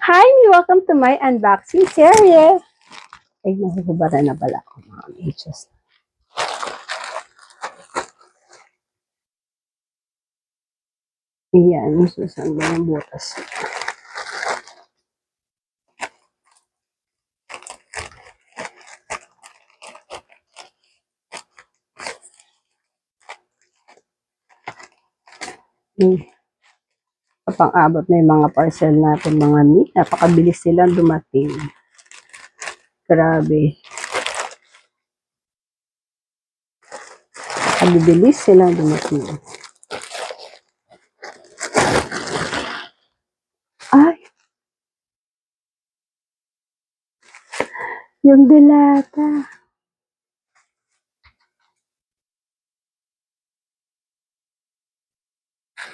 Hi, welcome to my unboxing series. Ay, nahuhubara na pala ako mga medyas. Ayan, susan ba yung butas? Kapang-abot na yung mga parcel natin mga meat. Napakabilis silang dumating. Grabe. Napakabilis silang dumating. Ay! Yung delata.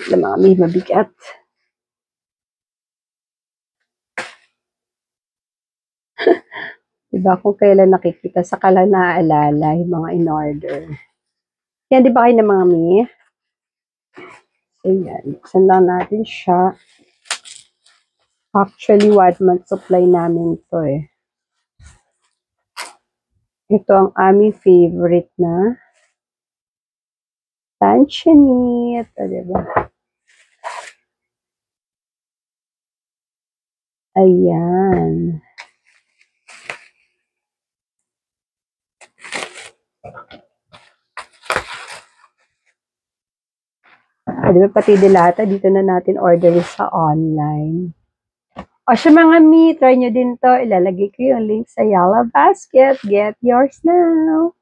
Yung mga may mabigat. Diba kung kailan nakikita sa kala naaalala yung mga in-order. Yan, di ba kayo ng mga mi? Ayan, buksan lang natin siya. Actually, 1 month supply namin ito eh. Ito ang aming favorite na Tanzanite. O, diba? Ayan. Diba, pati delata, dito na natin order sa online. O siya mga mi, try nyo din to. Ilalagay ko yung link sa Yellow Basket. Get yours now!